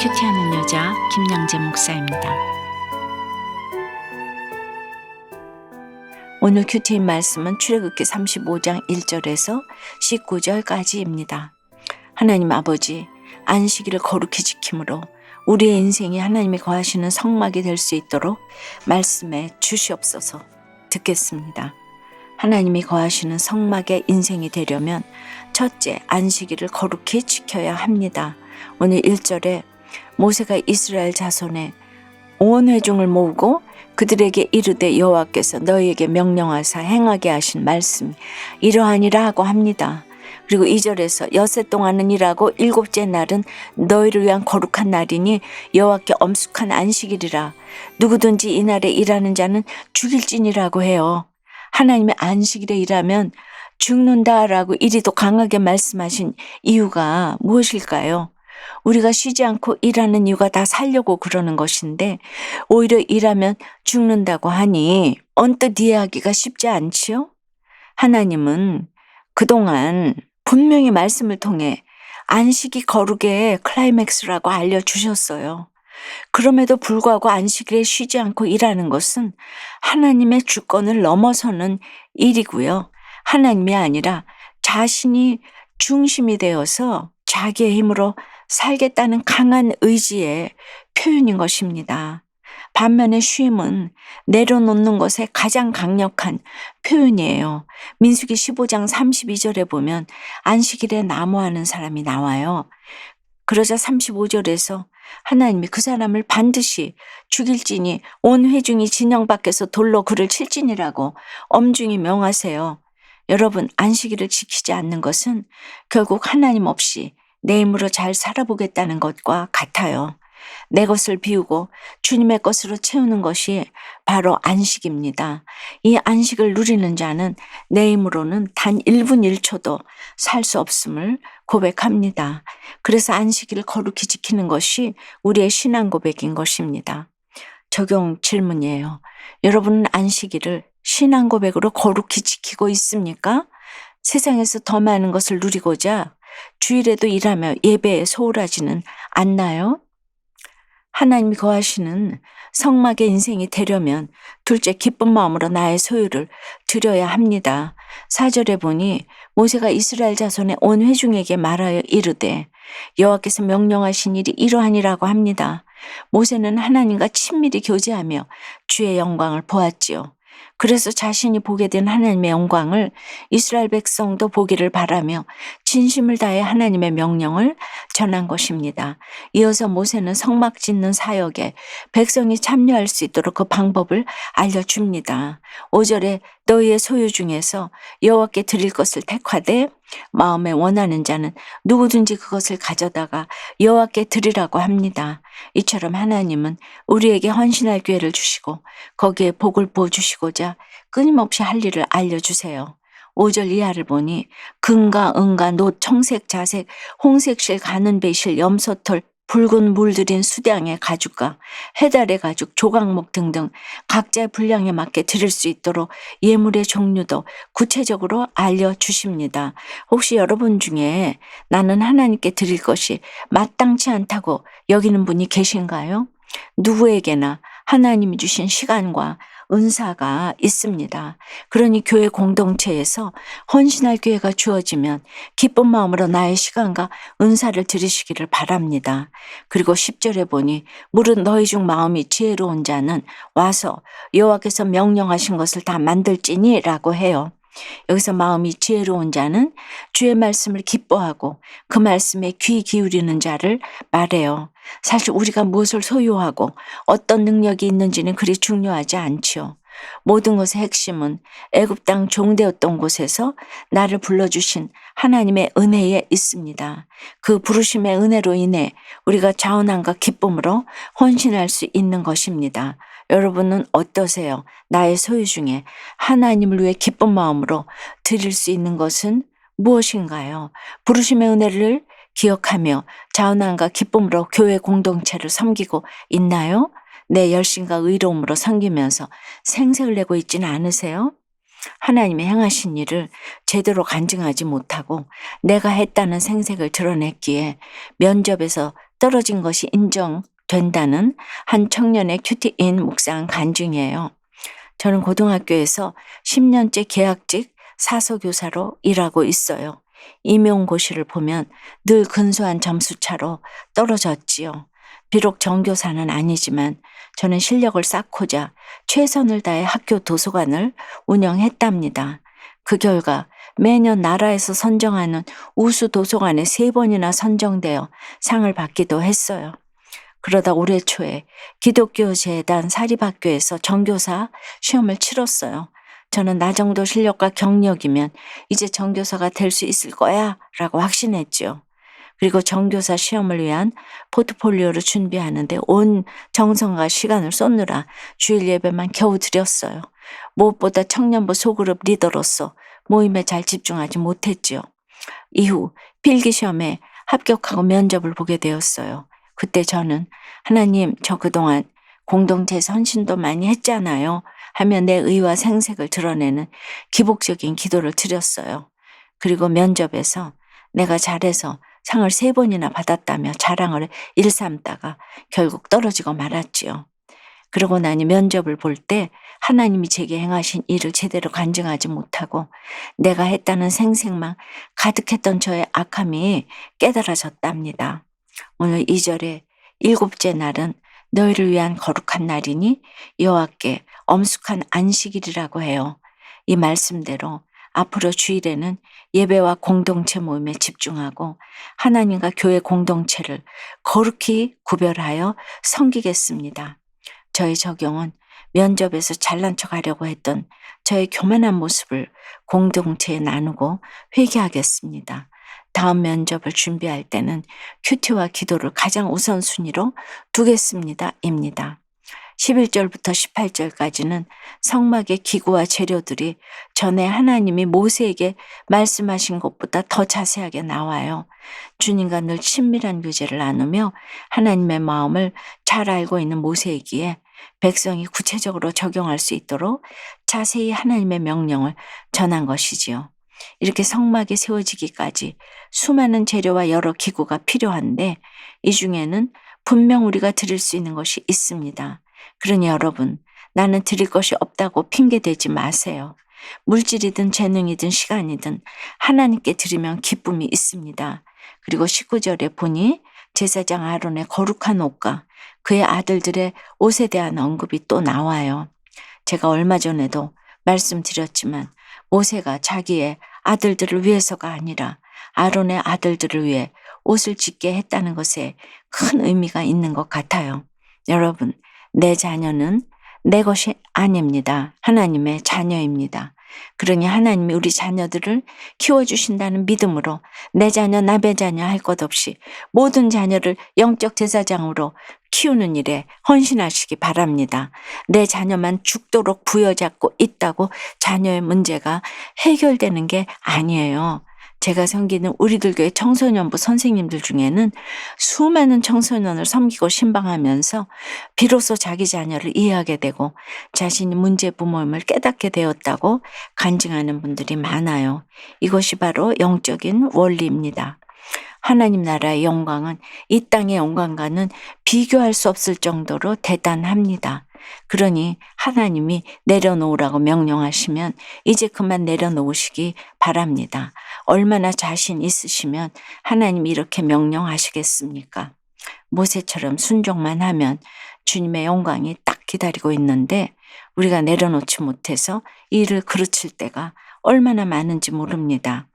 큐티하는 여자 김양재 목사입니다. 오늘 큐티인 말씀은 출애굽기 35장 1절에서 19절까지입니다. 하나님 아버지, 안식일을 거룩히 지킴으로 우리의 인생이 하나님이 거하시는 성막이 될 수 있도록 말씀해 주시옵소서. 듣겠습니다. 하나님이 거하시는 성막의 인생이 되려면 첫째, 안식일을 거룩히 지켜야 합니다. 오늘 1절에 모세가 이스라엘 자손의 온 회중을 모으고 그들에게 이르되 여호와께서 너희에게 명령하사 행하게 하신 말씀이 이러하니라 하고 합니다. 그리고 2절에서 엿새 동안은 일하고 일곱째 날은 너희를 위한 거룩한 날이니 여호와께 엄숙한 안식일이라. 누구든지 이날에 일하는 자는 죽일지니라고 해요. 하나님의 안식일에 일하면 죽는다라고 이리도 강하게 말씀하신 이유가 무엇일까요? 우리가 쉬지 않고 일하는 이유가 다 살려고 그러는 것인데 오히려 일하면 죽는다고 하니 언뜻 이해하기가 쉽지 않지요? 하나님은 그동안 분명히 말씀을 통해 안식이 거룩의 클라이맥스라고 알려주셨어요. 그럼에도 불구하고 안식일에 쉬지 않고 일하는 것은 하나님의 주권을 넘어서는 일이고요. 하나님이 아니라 자신이 중심이 되어서 자기의 힘으로 살겠다는 강한 의지의 표현인 것입니다. 반면에 쉼은 내려놓는 것의 가장 강력한 표현이에요. 민수기 15장 32절에 보면 안식일에 나무하는 사람이 나와요. 그러자 35절에서 하나님이 그 사람을 반드시 죽일지니 온 회중이 진영 밖에서 돌로 그를 칠지니라고 엄중히 명하세요. 여러분, 안식일을 지키지 않는 것은 결국 하나님 없이 내 힘으로 잘 살아보겠다는 것과 같아요. 내 것을 비우고 주님의 것으로 채우는 것이 바로 안식입니다. 이 안식을 누리는 자는 내 힘으로는 단 1분 1초도 살 수 없음을 고백합니다. 그래서 안식일을 거룩히 지키는 것이 우리의 신앙 고백인 것입니다. 적용 질문이에요. 여러분은 안식일을 신앙 고백으로 거룩히 지키고 있습니까? 세상에서 더 많은 것을 누리고자 주일에도 일하며 예배에 소홀하지는 않나요? 하나님이 거하시는 성막의 인생이 되려면 둘째, 기쁜 마음으로 나의 소유를 드려야 합니다. 4절에 보니 모세가 이스라엘 자손의 온 회중에게 말하여 이르되 여호와께서 명령하신 일이 이러하니라고 합니다. 모세는 하나님과 친밀히 교제하며 주의 영광을 보았지요. 그래서 자신이 보게 된 하나님의 영광을 이스라엘 백성도 보기를 바라며 진심을 다해 하나님의 명령을 전한 것입니다. 이어서 모세는 성막 짓는 사역에 백성이 참여할 수 있도록 그 방법을 알려줍니다. 5절에 너희의 소유 중에서 여호와께 드릴 것을 택하되 마음에 원하는 자는 누구든지 그것을 가져다가 여호와께 드리라고 합니다. 이처럼 하나님은 우리에게 헌신할 기회를 주시고 거기에 복을 부어주시고자 끊임없이 할 일을 알려주세요. 5절 이하를 보니 금과 은과 놋, 청색, 자색, 홍색실, 가는 배실, 염소털, 붉은 물들인 수량의 가죽과 해달의 가죽, 조각목 등등 각자의 분량에 맞게 드릴 수 있도록 예물의 종류도 구체적으로 알려주십니다. 혹시 여러분 중에 나는 하나님께 드릴 것이 마땅치 않다고 여기는 분이 계신가요? 누구에게나 하나님이 주신 시간과 은사가 있습니다. 그러니 교회 공동체에서 헌신할 기회가 주어지면 기쁜 마음으로 나의 시간과 은사를 드리시기를 바랍니다. 그리고 10절에 보니 무릇 너희 중 마음이 지혜로운 자는 와서 여호와께서 명령하신 것을 다 만들지니 라고 해요. 여기서 마음이 지혜로운 자는 주의 말씀을 기뻐하고 그 말씀에 귀 기울이는 자를 말해요. 사실 우리가 무엇을 소유하고 어떤 능력이 있는지는 그리 중요하지 않지요. 모든 것의 핵심은 애굽 땅 종되었던 곳에서 나를 불러주신 하나님의 은혜에 있습니다. 그 부르심의 은혜로 인해 우리가 자원함과 기쁨으로 헌신할 수 있는 것입니다. 여러분은 어떠세요? 나의 소유 중에 하나님을 위해 기쁜 마음으로 드릴 수 있는 것은 무엇인가요? 부르심의 은혜를 기억하며 자원함과 기쁨으로 교회 공동체를 섬기고 있나요? 내 열심과 의로움으로 섬기면서 생색을 내고 있지는 않으세요? 하나님의 행하신 일을 제대로 간증하지 못하고 내가 했다는 생색을 드러냈기에 면접에서 떨어진 것이 인정된다는 한 청년의 큐티인 묵상 간증이에요. 저는 고등학교에서 10년째 계약직 사서교사로 일하고 있어요. 임용고시를 보면 늘 근소한 점수차로 떨어졌지요. 비록 전교사는 아니지만 저는 실력을 쌓고자 최선을 다해 학교 도서관을 운영했답니다. 그 결과 매년 나라에서 선정하는 우수 도서관에 3번이나 선정되어 상을 받기도 했어요. 그러다 올해 초에 기독교 재단 사립학교에서 전교사 시험을 치렀어요. 저는 나 정도 실력과 경력이면 이제 전교사가 될 수 있을 거야 라고 확신했죠. 그리고 전교사 시험을 위한 포트폴리오를 준비하는데 온 정성과 시간을 쏟느라 주일 예배만 겨우 드렸어요. 무엇보다 청년부 소그룹 리더로서 모임에 잘 집중하지 못했지요. 이후 필기시험에 합격하고 면접을 보게 되었어요. 그때 저는 하나님, 저 그동안 공동체 헌신도 많이 했잖아요 하며 내 의와 생색을 드러내는 기복적인 기도를 드렸어요. 그리고 면접에서 내가 잘해서 상을 3번이나 받았다며 자랑을 일삼다가 결국 떨어지고 말았지요. 그러고 나니 면접을 볼 때 하나님이 제게 행하신 일을 제대로 간증하지 못하고 내가 했다는 생색만 가득했던 저의 악함이 깨달아졌답니다. 오늘 2절에 7째 날은 너희를 위한 거룩한 날이니 여호와께 엄숙한 안식일이라고 해요. 이 말씀대로 앞으로 주일에는 예배와 공동체 모임에 집중하고 하나님과 교회 공동체를 거룩히 구별하여 섬기겠습니다. 저의 적용은 면접에서 잘난 척하려고 했던 저의 교만한 모습을 공동체에 나누고 회개하겠습니다. 다음 면접을 준비할 때는 큐티와 기도를 가장 우선순위로 두겠습니다. 입니다. 11절부터 18절까지는 성막의 기구와 재료들이 전에 하나님이 모세에게 말씀하신 것보다 더 자세하게 나와요. 주님과 늘 친밀한 교제를 나누며 하나님의 마음을 잘 알고 있는 모세이기에 백성이 구체적으로 적용할 수 있도록 자세히 하나님의 명령을 전한 것이지요. 이렇게 성막이 세워지기까지 수많은 재료와 여러 기구가 필요한데 이 중에는 분명 우리가 드릴 수 있는 것이 있습니다. 그러니 여러분, 나는 드릴 것이 없다고 핑계대지 마세요. 물질이든 재능이든 시간이든 하나님께 드리면 기쁨이 있습니다. 그리고 19절에 보니 제사장 아론의 거룩한 옷과 그의 아들들의 옷에 대한 언급이 또 나와요. 제가 얼마 전에도 말씀드렸지만 모세가 자기의 아들들을 위해서가 아니라 아론의 아들들을 위해 옷을 짓게 했다는 것에 큰 의미가 있는 것 같아요. 여러분, 내 자녀는 내 것이 아닙니다. 하나님의 자녀입니다. 그러니 하나님이 우리 자녀들을 키워주신다는 믿음으로 내 자녀 남의 자녀 할 것 없이 모든 자녀를 영적 제사장으로 키우는 일에 헌신하시기 바랍니다. 내 자녀만 죽도록 부여잡고 있다고 자녀의 문제가 해결되는 게 아니에요. 제가 섬기는 우리들 교회 청소년부 선생님들 중에는 수많은 청소년을 섬기고 신방하면서 비로소 자기 자녀를 이해하게 되고 자신이 문제 부모임을 깨닫게 되었다고 간증하는 분들이 많아요. 이것이 바로 영적인 원리입니다. 하나님 나라의 영광은 이 땅의 영광과는 비교할 수 없을 정도로 대단합니다. 그러니 하나님이 내려놓으라고 명령하시면 이제 그만 내려놓으시기 바랍니다. 얼마나 자신 있으시면 하나님이 이렇게 명령하시겠습니까? 모세처럼 순종만 하면 주님의 영광이 딱 기다리고 있는데 우리가 내려놓지 못해서 일을 그르칠 때가 얼마나 많은지 모릅니다.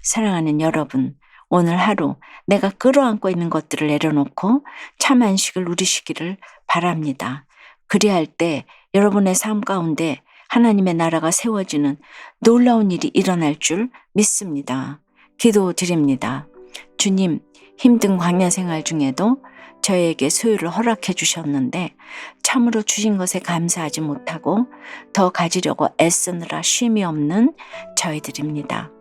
사랑하는 여러분, 오늘 하루 내가 끌어안고 있는 것들을 내려놓고 참 안식을 누리시기를 바랍니다. 그리할 때 여러분의 삶 가운데 하나님의 나라가 세워지는 놀라운 일이 일어날 줄 믿습니다. 기도드립니다. 주님, 힘든 광야 생활 중에도 저에게 소유를 허락해 주셨는데 참으로 주신 것에 감사하지 못하고 더 가지려고 애쓰느라 쉼이 없는 저희들입니다.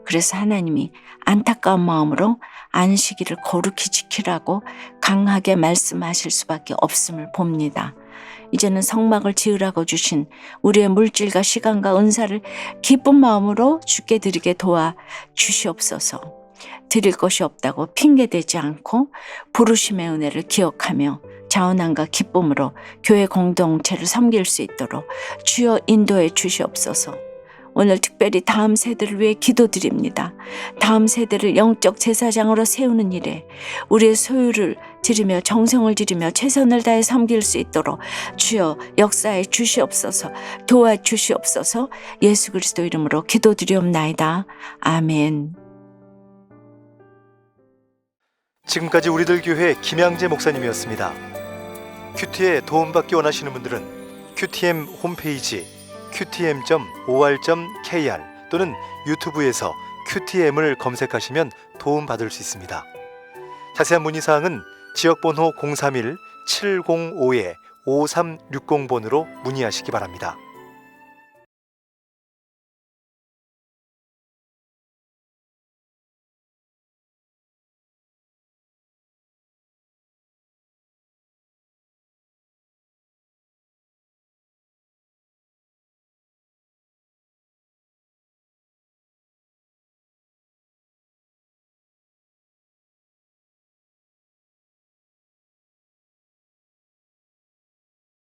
그래서 하나님이 안타까운 마음으로 안식일을 거룩히 지키라고 강하게 말씀하실 수밖에 없음을 봅니다. 이제는 성막을 지으라고 주신 우리의 물질과 시간과 은사를 기쁜 마음으로 주께 드리게 도와 주시옵소서. 드릴 것이 없다고 핑계대지 않고 부르심의 은혜를 기억하며 자원함과 기쁨으로 교회 공동체를 섬길 수 있도록 주여 인도해 주시옵소서. 오늘 특별히 다음 세대를 위해 기도드립니다. 다음 세대를 영적 제사장으로 세우는 일에 우리의 소유를 드리며 정성을 들이며 최선을 다해 섬길 수 있도록 주여 역사해 주시옵소서. 도와주시옵소서. 예수 그리스도 이름으로 기도드리옵나이다. 아멘. 지금까지 우리들 교회 김양재 목사님이었습니다. 큐티에 도움받기 원하시는 분들은 QTM 홈페이지 qtm.or.kr 또는 유튜브에서 QTM을 검색하시면 도움받을 수 있습니다. 자세한 문의사항은 지역번호 031-705-5360번으로 문의하시기 바랍니다.